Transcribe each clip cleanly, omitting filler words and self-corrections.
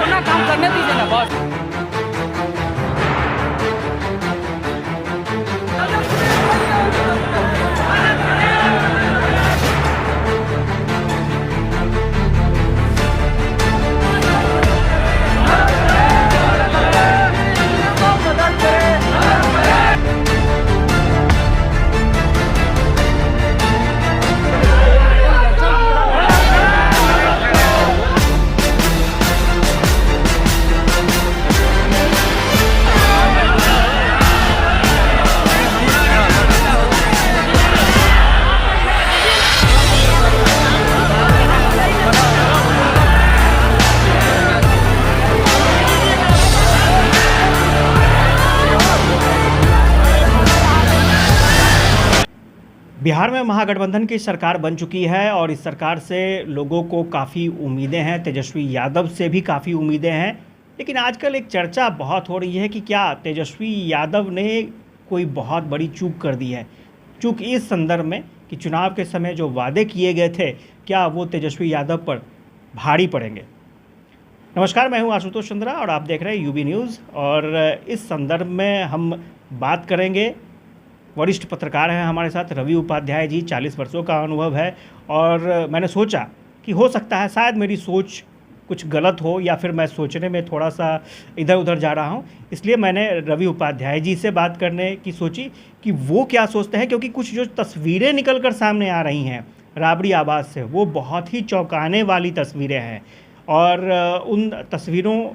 अपना काम करने दीजिए ना बस। बिहार में महागठबंधन की सरकार बन चुकी है और इस सरकार से लोगों को काफ़ी उम्मीदें हैं। तेजस्वी यादव से भी काफ़ी उम्मीदें हैं, लेकिन आजकल एक चर्चा बहुत हो रही है कि क्या तेजस्वी यादव ने कोई बहुत बड़ी चूक कर दी है। चूक इस संदर्भ में कि चुनाव के समय जो वादे किए गए थे, क्या वो तेजस्वी यादव पर भारी पड़ेंगे। नमस्कार, मैं हूं आशुतोष चंद्रा और आप देख रहे हैं यूबी न्यूज़। और इस संदर्भ में हम बात करेंगे, वरिष्ठ पत्रकार हैं हमारे साथ रवि उपाध्याय जी, 40 वर्षों का अनुभव है। और मैंने सोचा कि हो सकता है शायद मेरी सोच कुछ गलत हो या फिर मैं सोचने में थोड़ा सा इधर उधर जा रहा हूं, इसलिए मैंने रवि उपाध्याय जी से बात करने की सोची कि वो क्या सोचते हैं। क्योंकि कुछ जो तस्वीरें निकल कर सामने आ रही हैं राबड़ी आवाज़ से, वो बहुत ही चौंकाने वाली तस्वीरें हैं और उन तस्वीरों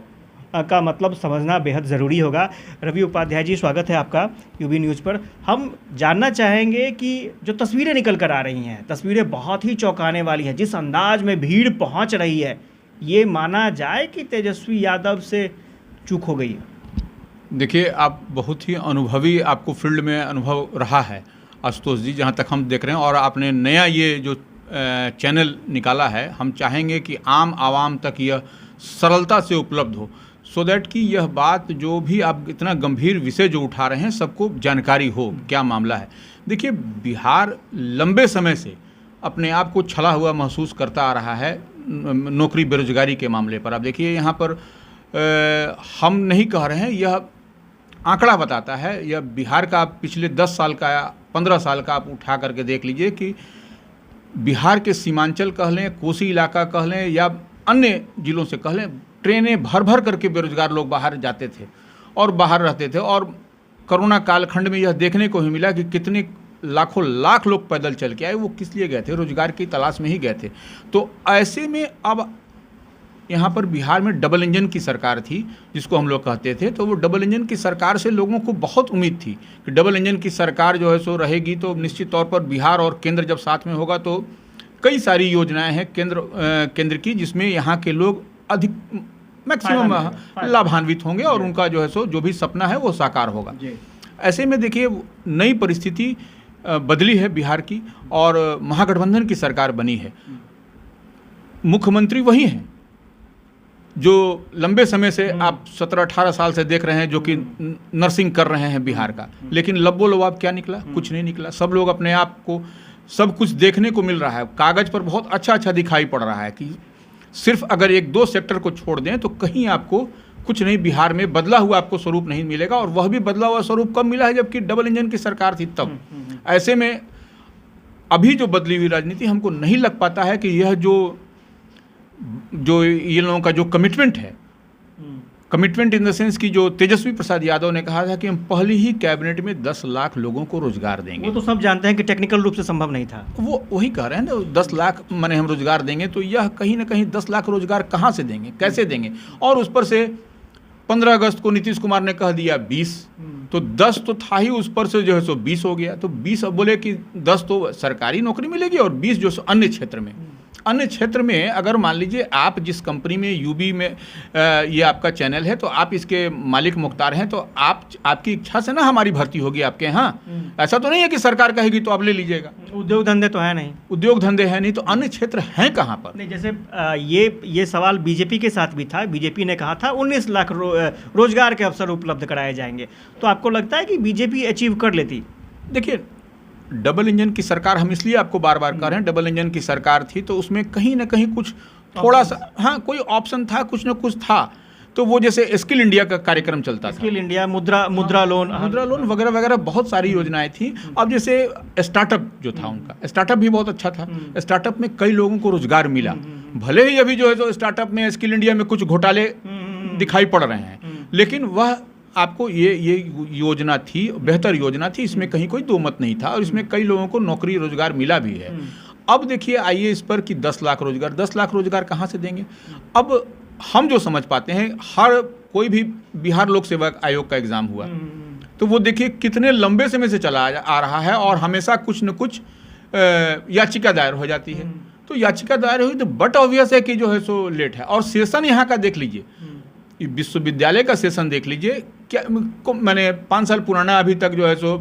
का मतलब समझना बेहद ज़रूरी होगा। रवि उपाध्याय जी, स्वागत है आपका यूबी न्यूज़ पर। हम जानना चाहेंगे कि जो तस्वीरें निकल कर आ रही हैं, तस्वीरें बहुत ही चौंकाने वाली हैं। जिस अंदाज में भीड़ पहुंच रही है, ये माना जाए कि तेजस्वी यादव से चूक हो गई है। देखिए, आप बहुत ही अनुभवी, आपको फील्ड में अनुभव रहा है आशुतोष जी, जहाँ तक हम देख रहे हैं। और आपने नया ये जो चैनल निकाला है, हम चाहेंगे कि आम आवाम तक यह सरलता से उपलब्ध हो, सो दैट कि यह बात जो भी आप इतना गंभीर विषय जो उठा रहे हैं सबको जानकारी हो क्या मामला है। देखिए, बिहार लंबे समय से अपने आप को छला हुआ महसूस करता आ रहा है नौकरी बेरोजगारी के मामले पर। आप देखिए, यहाँ पर हम नहीं कह रहे हैं, यह आंकड़ा बताता है। यह बिहार का पिछले 10 साल का या 15 साल का आप उठा करके देख लीजिए कि बिहार के सीमांचल कह लें, कोसी इलाका कह लें या अन्य जिलों से कह लें, ट्रेनें भर भर करके बेरोजगार लोग बाहर जाते थे और बाहर रहते थे। और कोरोना कालखंड में यह देखने को ही मिला कि कितने लाखों लाख लोग पैदल चल के आए। वो किस लिए गए थे? रोजगार की तलाश में ही गए थे। तो ऐसे में अब यहाँ पर बिहार में डबल इंजन की सरकार थी, जिसको हम लोग कहते थे। तो वो डबल इंजन की सरकार से लोगों को बहुत उम्मीद थी कि डबल इंजन की सरकार जो है सो रहेगी, तो निश्चित तौर पर बिहार और केंद्र जब साथ में होगा तो कई सारी योजनाएं हैं केंद्र की, जिसमें यहाँ के लोग अधिक मैक्सिमम लाभान्वित होंगे और उनका जो है सो जो भी सपना है वो साकार होगा। ऐसे में देखिए, नई परिस्थिति बदली है बिहार की और महागठबंधन की सरकार बनी है। मुख्यमंत्री वही हैं जो लंबे समय से आप 17-18 साल से देख रहे हैं, जो कि नर्सिंग कर रहे हैं बिहार का। लेकिन लब्बो लबाब क्या निकला? कुछ नहीं निकला। सब लोग अपने आप को सब कुछ देखने को मिल रहा है, कागज़ पर बहुत अच्छा दिखाई पड़ रहा है कि सिर्फ अगर 1-2 सेक्टर को छोड़ दें तो कहीं आपको कुछ नहीं, बिहार में बदला हुआ आपको स्वरूप नहीं मिलेगा। और वह भी बदला हुआ स्वरूप कब मिला है? जबकि डबल इंजन की सरकार थी तब। ऐसे में अभी जो बदली हुई राजनीति, हमको नहीं लग पाता है कि यह जो ये लोगों का जो कमिटमेंट है, कमिटमेंट इन द सेंस कि जो तेजस्वी प्रसाद यादव ने कहा था कि हम पहली ही कैबिनेट में 10 लाख लोगों को रोजगार देंगे। वो तो सब जानते हैं कि टेक्निकल रूप से संभव नहीं था। वो वही कह रहे हैं ना, 10 लाख माने हम रोजगार देंगे। तो यह कहीं ना कहीं 10 लाख रोजगार कहाँ से देंगे, कैसे देंगे? और उस पर से 15 अगस्त को नीतीश कुमार ने कह दिया 20, तो 10 तो था ही, उस पर से जो है सो 20 हो गया। तो 20 अब बोले कि 10 तो सरकारी नौकरी मिलेगी और 20 जो अन्य क्षेत्र में। अन्य क्षेत्र में अगर मान लीजिए आप जिस कंपनी में, यूबी में ये आपका चैनल है, तो आप इसके मालिक मुख्तार हैं, तो आपकी इच्छा से ना हमारी भर्ती होगी आपके यहाँ। ऐसा तो नहीं है कि सरकार कहेगी तो आप ले लीजिएगा। उद्योग धंधे तो है नहीं, उद्योग धंधे हैं नहीं, तो अन्य क्षेत्र हैं कहाँ पर? नहीं, जैसे ये सवाल बीजेपी के साथ भी था। बीजेपी ने कहा था 19 लाख रोजगार के अवसर उपलब्ध कराए जाएंगे। तो आपको लगता है कि बीजेपी अचीव कर लेती? देखिए, डबल इंजन की सरकार, हम इसलिए आपको बार बार कह रहे हैं, डबल इंजन की सरकार थी तो उसमें कहीं ना कहीं कुछ थोड़ा सा, हाँ कोई ऑप्शन था, कुछ ना कुछ था। तो वो जैसे स्किल इंडिया का कार्यक्रम चलता था, स्किल इंडिया, मुद्रा लोन वगैरह वगैरह बहुत सारी योजनाएं थी। अब जैसे स्टार्टअप जो था उनका, स्टार्टअप भी बहुत अच्छा था। स्टार्टअप में कई लोगों को रोजगार मिला। भले ही अभी जो है तो स्टार्टअप में, स्किल इंडिया में कुछ घोटाले दिखाई पड़ रहे हैं, लेकिन वह आपको ये योजना थी, बेहतर योजना थी, इसमें कहीं कोई दो मत नहीं था, और इसमें कई लोगों को नौकरी रोजगार मिला भी है। अब देखिए आइए इस पर कि 10 लाख रोजगार कहाँ से देंगे। अब हम जो समझ पाते हैं, हर कोई भी बिहार लोक सेवा आयोग का एग्जाम हुआ तो वो देखिए कितने लंबे समय से चला आ रहा है, और हमेशा कुछ न कुछ याचिका दायर हो जाती है। तो याचिका दायर हुई तो बट ऑब्वियस है कि जो है सो लेट है। और सेशन यहाँ का देख लीजिए, विश्वविद्यालय का सेशन देख लीजिए, क्या मैंने 5 साल पुराना अभी तक जो है सो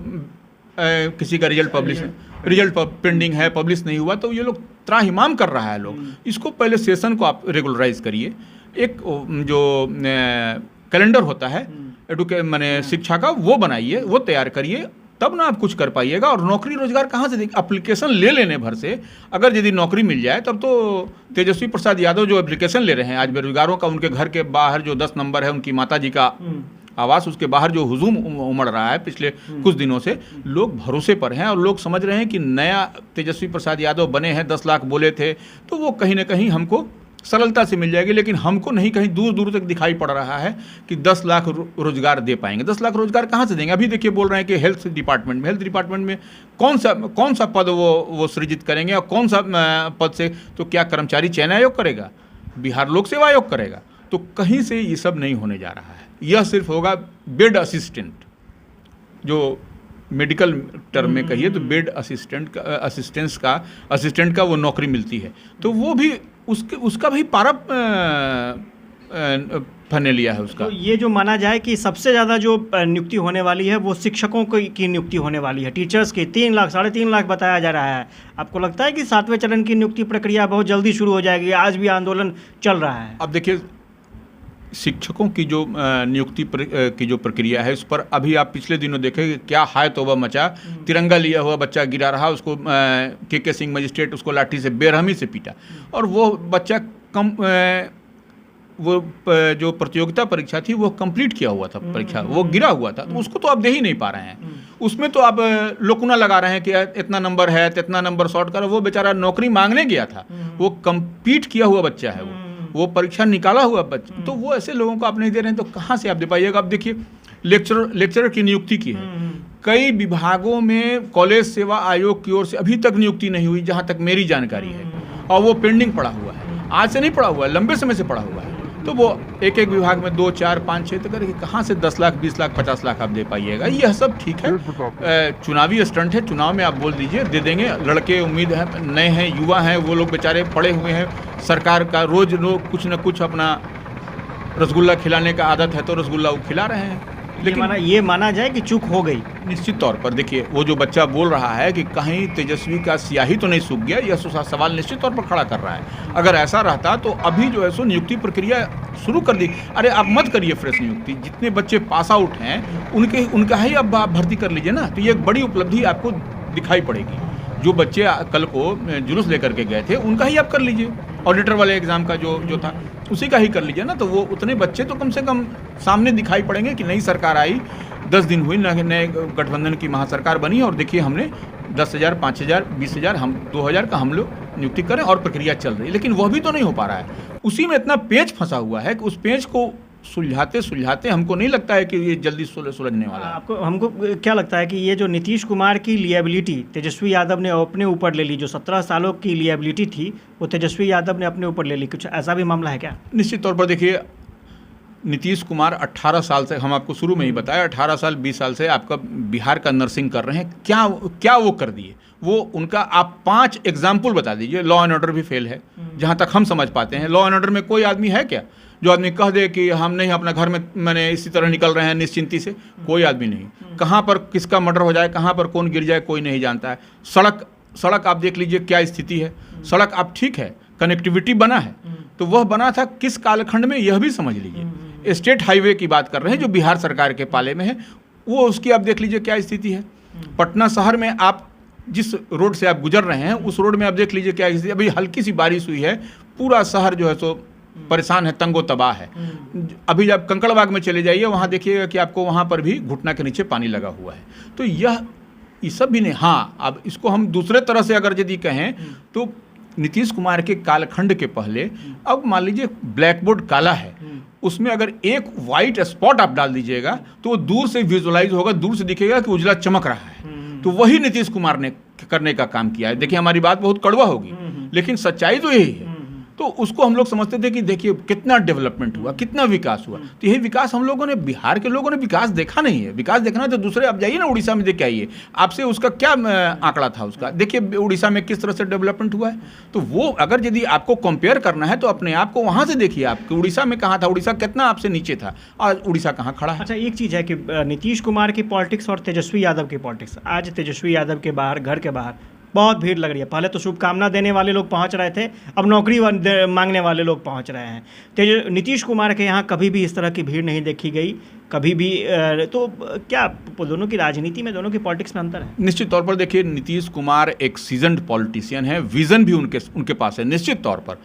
किसी का रिजल्ट पेंडिंग है, पब्लिश नहीं हुआ, तो ये लोग त्राहिमाम कर रहा है लोग। इसको पहले सेशन को आप रेगुलराइज करिए, एक जो कैलेंडर होता है मैंने शिक्षा का, वो बनाइए, वो तैयार करिए, तब ना आप कुछ कर पाइएगा। और नौकरी रोजगार कहाँ से देंगे? एप्लीकेशन ले लेने भर से अगर यदि नौकरी मिल जाए, तब तो तेजस्वी प्रसाद यादव जो एप्लीकेशन ले रहे हैं आज बेरोजगारों का, उनके घर के बाहर जो 10 नंबर है उनकी माताजी का आवास, उसके बाहर जो हुजूम उमड़ रहा है पिछले कुछ दिनों से, लोग भरोसे पर हैं और लोग समझ रहे हैं कि नया तेजस्वी प्रसाद यादव बने हैं, 10 लाख बोले थे, तो वो कहीं ना कहीं हमको सरलता से मिल जाएगी। लेकिन हमको नहीं, कहीं दूर दूर तक दिखाई पड़ रहा है कि 10 लाख रोजगार दे पाएंगे। 10 लाख रोजगार कहाँ से देंगे? अभी देखिए बोल रहे हैं कि हेल्थ डिपार्टमेंट में कौन सा पद वो सृजित करेंगे, और कौन सा पद से, तो क्या कर्मचारी चयन आयोग करेगा, बिहार लोक सेवा आयोग करेगा? तो कहीं से ये सब नहीं होने जा रहा है। यह सिर्फ होगा बेड असिस्टेंट, जो मेडिकल टर्म में कहिए तो बेड असिस्टेंट का वो नौकरी मिलती है, तो वो भी उसका भी पारा फने लिया है उसका। तो ये जो माना जाए कि सबसे ज़्यादा जो नियुक्ति होने वाली है वो शिक्षकों की नियुक्ति होने वाली है, टीचर्स की 3 लाख 3.5 लाख बताया जा रहा है। आपको लगता है कि 7वें चरण की नियुक्ति प्रक्रिया बहुत जल्दी शुरू हो जाएगी? आज भी आंदोलन चल रहा है। अब देखिए शिक्षकों की जो नियुक्ति की जो प्रक्रिया है, उस पर अभी आप पिछले दिनों देखें क्या हाय तौबा मचा। तिरंगा लिया हुआ बच्चा गिरा रहा, उसको के सिंह मजिस्ट्रेट उसको लाठी से बेरहमी से पीटा, और वो बच्चा वो जो प्रतियोगिता परीक्षा थी वो कंप्लीट किया हुआ था परीक्षा, वो गिरा हुआ था, तो उसको तो आप दे ही नहीं पा रहे हैं। उसमें तो आप लोकुना लगा रहे हैं कि इतना नंबर है, इतना नंबर शॉर्ट करो। वो बेचारा नौकरी मांगने गया था, वो कंप्लीट किया हुआ बच्चा है, वो परीक्षा निकाला हुआ बच्चा, तो वो ऐसे लोगों को आप नहीं दे रहे हैं, तो कहाँ से आप दे पाइएगा? अब देखिए लेक्चरर की नियुक्ति की है, कई विभागों में कॉलेज सेवा आयोग की ओर से अभी तक नियुक्ति नहीं हुई, जहाँ तक मेरी जानकारी है, और वो पेंडिंग पड़ा हुआ है। आज से नहीं पड़ा हुआ है, लंबे समय से पड़ा हुआ है। तो वो एक विभाग में 2, 4, 5, 6 तक करके कहाँ से 10 लाख, 20 लाख, 50 लाख आप दे पाइएगा? यह सब ठीक है, चुनावी स्टंट है, चुनाव में आप बोल दीजिए दे देंगे। लड़के उम्मीद है, नए हैं, युवा हैं, वो लोग बेचारे पड़े हुए हैं, सरकार का रोज कुछ न कुछ अपना रसगुल्ला खिलाने का आदत है, तो रसगुल्ला वो खिला रहे हैं। लेकिन ये माना जाए कि चूक हो गई निश्चित तौर पर। देखिए वो जो बच्चा बोल रहा है कि कहीं तेजस्वी का स्याही तो नहीं सूख गया, यह सवाल निश्चित तौर पर खड़ा कर रहा है। अगर ऐसा रहता तो अभी जो है सो नियुक्ति प्रक्रिया शुरू कर दी। अरे आप मत करिए फ्रेश नियुक्ति, जितने बच्चे पास आउट हैं उनका ही अब आप भर्ती कर लीजिए ना, तो ये एक बड़ी उपलब्धि आपको दिखाई पड़ेगी। जो बच्चे कल को जुलूस लेकर के गए थे उनका ही आप कर लीजिए, ऑडिटर वाले एग्जाम का जो था उसी का ही कर लीजिए ना, तो वो उतने बच्चे तो कम से कम सामने दिखाई पड़ेंगे कि नई सरकार आई, 10 दिन हुई, नए गठबंधन की महासरकार बनी, और देखिए हमने 10,000, 5,000, 20,000, हम 2,000 का हम लोग नियुक्ति करें और प्रक्रिया चल रही है। लेकिन वह भी तो नहीं हो पा रहा है, उसी में इतना पेच फंसा हुआ है कि उस पेच को सुलझाते हमको नहीं लगता है कि ये जल्दी सुलझने वाला है। हमको क्या लगता है कि ये जो नीतीश कुमार की लिएबिलिटी तेजस्वी यादव ने अपने ऊपर ले ली, जो 17 सालों की लिएबिलिटी थी वो तेजस्वी यादव ने अपने ऊपर ले ली, कुछ ऐसा भी मामला है क्या? निश्चित तौर पर देखिए नीतीश कुमार 18 साल से, हम आपको शुरू में ही बताया, 18 साल 20 साल से आपका बिहार का नर्सिंग कर रहे हैं। क्या वो कर दिए? वो उनका आप 5 एग्जाम्पल बता दीजिए। लॉ एंड ऑर्डर भी फेल है, जहाँ तक हम समझ पाते हैं। लॉ एंड ऑर्डर में कोई आदमी है क्या जो आदमी कह दे कि हम नहीं अपना घर में मैंने इसी तरह निकल रहे हैं निश्चिंती से? कोई आदमी नहीं। कहाँ पर किसका मर्डर हो जाए, कहाँ पर कौन गिर जाए, कोई नहीं जानता है। सड़क आप देख लीजिए क्या स्थिति है। सड़क आप ठीक है, कनेक्टिविटी बना है, तो वह बना था किस कालखंड में, यह भी समझ लीजिए। स्टेट हाईवे की बात कर रहे हैं जो बिहार सरकार के पाले में है, वो उसकी आप देख लीजिए क्या स्थिति है। पटना शहर में आप जिस रोड से आप गुजर रहे हैं उस रोड में आप देख लीजिए क्या स्थिति। अभी हल्की सी बारिश हुई है, पूरा शहर जो है सो परेशान है, तंगो तबाह है। अभी जब कंकड़बाग में चले जाइए, वहाँ देखिएगा कि आपको वहाँ पर भी घुटना के नीचे पानी लगा हुआ है। तो ये सब भी नहीं। हाँ, अब इसको हम दूसरे तरह से अगर यदि कहें तो नीतीश कुमार के कालखंड के पहले, अब मान लीजिए ब्लैक बोर्ड काला है, उसमें अगर एक वाइट स्पॉट आप डाल दीजिएगा तो वो दूर से विजुअलाइज होगा, दूर से दिखेगा कि उजला चमक रहा है। तो वही नीतीश कुमार ने करने का काम किया है। देखिए, हमारी बात बहुत कड़वा होगी, लेकिन सच्चाई तो यही है। तो उसको हम लोग समझते थे कि देखिए कितना डेवलपमेंट हुआ, कितना विकास हुआ। तो यही विकास हम लोगों ने, बिहार के लोगों ने विकास देखा नहीं है। विकास देखना है तो दूसरे, आप जाइए ना उड़ीसा में, देख के आइए, आपसे उसका क्या आंकड़ा था उसका, देखिए उड़ीसा में किस तरह से डेवलपमेंट हुआ है। तो वो अगर यदि आपको कंपेयर करना है तो अपने आप को वहाँ से देखिए, आप उड़ीसा में कहाँ था, उड़ीसा कितना आपसे नीचे था, आज उड़ीसा कहाँ खड़ा है। अच्छा, एक चीज़ है कि नीतीश कुमार की पॉलिटिक्स और तेजस्वी यादव की पॉलिटिक्स, आज तेजस्वी यादव के बाहर, घर के बाहर बहुत भीड़ लग रही है। पहले तो शुभकामना देने वाले लोग पहुंच रहे थे, अब नौकरी मांगने वाले लोग पहुंच रहे हैं। नीतीश कुमार के यहाँ कभी भी इस तरह की भीड़ नहीं देखी गई, कभी भी। तो क्या दोनों की राजनीति में, दोनों की पॉलिटिक्स में अंतर है? निश्चित तौर पर देखिए, नीतीश कुमार एक सीजन्ड पॉलिटिशियन है, विजन भी उनके पास है। निश्चित तौर पर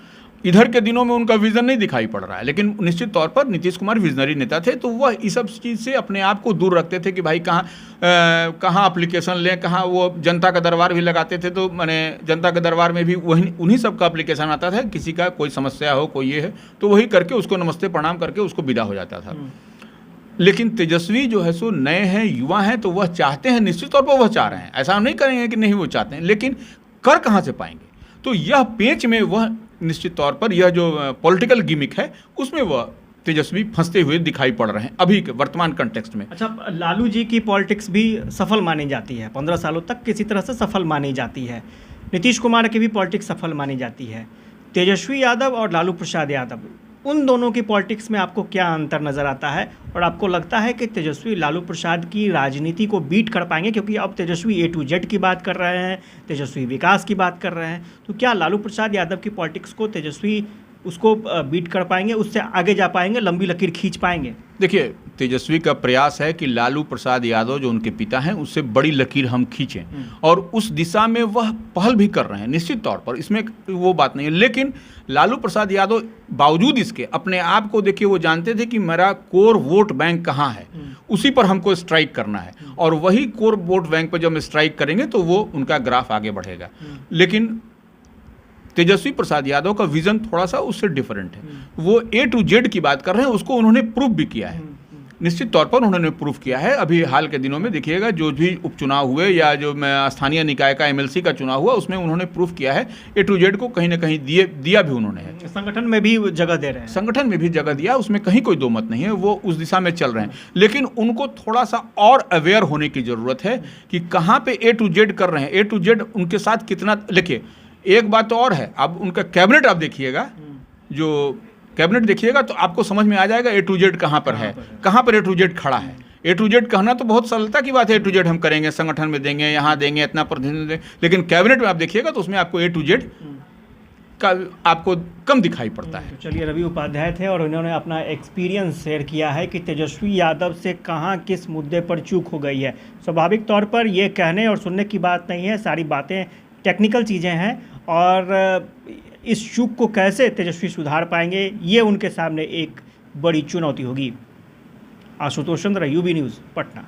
इधर के दिनों में उनका विजन नहीं दिखाई पड़ रहा है, लेकिन निश्चित तौर पर नीतीश कुमार विजनरी नेता थे। तो वह इस सब चीज़ से अपने आप को दूर रखते थे कि भाई कहाँ एप्लीकेशन लें, कहाँ वो जनता का दरबार भी लगाते थे। तो मैंने जनता के दरबार में भी वही उन्हीं सब का एप्लीकेशन आता था। किसी का कोई समस्या हो, कोई ये है, तो वही करके उसको नमस्ते प्रणाम करके उसको विदा हो जाता था। लेकिन तेजस्वी जो है सो नए हैं, युवा हैं, तो वह चाहते हैं, निश्चित तौर पर वह चाह रहे हैं, ऐसा हम नहीं करेंगे कि नहीं वो चाहते हैं, लेकिन कर कहाँ से पाएंगे। तो यह पेंच में वह निश्चित तौर पर, यह जो पॉलिटिकल गिमिक है उसमें वह तेजस्वी फंसते हुए दिखाई पड़ रहे हैं अभी के वर्तमान कंटेक्स्ट में। अच्छा, लालू जी की पॉलिटिक्स भी सफल मानी जाती है, 15 सालों तक किसी तरह से सफल मानी जाती है। नीतीश कुमार की भी पॉलिटिक्स सफल मानी जाती है। तेजस्वी यादव और लालू प्रसाद यादव, उन दोनों की पॉलिटिक्स में आपको क्या अंतर नज़र आता है? और आपको लगता है कि तेजस्वी लालू प्रसाद की राजनीति को बीट कर पाएंगे? क्योंकि अब तेजस्वी A to Z की बात कर रहे हैं, तेजस्वी विकास की बात कर रहे हैं। तो क्या लालू प्रसाद यादव की पॉलिटिक्स को तेजस्वी उसको बीट कर पाएंगे, उससे आगे जा पाएंगे, लंबी लकीर खींच पाएंगे? देखिए, तेजस्वी का प्रयास है कि लालू प्रसाद यादव जो उनके पिता हैं उससे बड़ी लकीर हम खींचें, और उस दिशा में वह पहल भी कर रहे हैं। निश्चित तौर पर इसमें वो बात नहीं है। लेकिन लालू प्रसाद यादव बावजूद इसके अपने आप को देखिए, वो जानते थे कि मेरा कोर वोट बैंक कहाँ है, उसी पर हमको स्ट्राइक करना है, और वही कोर वोट बैंक पर जब हम स्ट्राइक करेंगे तो वो उनका ग्राफ आगे बढ़ेगा। लेकिन तेजस्वी प्रसाद यादव का विजन थोड़ा सा उससे डिफरेंट है। वो A to Z की बात कर रहे हैं, उसको उन्होंने प्रूव भी किया है। निश्चित तौर पर उन्होंने प्रूफ किया है। अभी हाल के दिनों में देखिएगा, जो भी उपचुनाव हुए या जो स्थानीय निकाय का MLC का चुनाव हुआ, उसमें उन्होंने प्रूफ किया है। A to Z को कहीं ना कहीं दिया भी उन्होंने है। संगठन में भी जगह दे रहे हैं, संगठन में भी जगह दिया, उसमें कहीं कोई दो मत नहीं है, वो उस दिशा में चल रहे हैं। लेकिन उनको थोड़ा सा और अवेयर होने की ज़रूरत है कि कहाँ पे A to Z कर रहे हैं, A to Z उनके साथ कितना। देखिए, एक बात तो और है, अब उनका कैबिनेट आप देखिएगा, जो कैबिनेट देखिएगा तो आपको समझ में आ जाएगा A to Z कहाँ पर है, कहाँ पर A to Z खड़ा है। A to Z कहना तो बहुत सरलता की बात है, A to Z हम करेंगे, संगठन में देंगे, यहाँ देंगे, इतना प्रतिनिधित्व देंगे, लेकिन कैबिनेट में आप देखिएगा तो उसमें आपको A to Z का आपको कम दिखाई पड़ता है। चलिए, रवि उपाध्याय थे और उन्होंने अपना एक्सपीरियंस शेयर किया है कि तेजस्वी यादव से कहाँ किस मुद्दे पर चूक हो गई है। स्वाभाविक तौर पर ये कहने और सुनने की बात नहीं है, सारी बातें टेक्निकल चीज़ें हैं, और इस चूक को कैसे तेजस्वी सुधार पाएंगे, ये उनके सामने एक बड़ी चुनौती होगी। आशुतोष चंद्र, UB न्यूज़, पटना।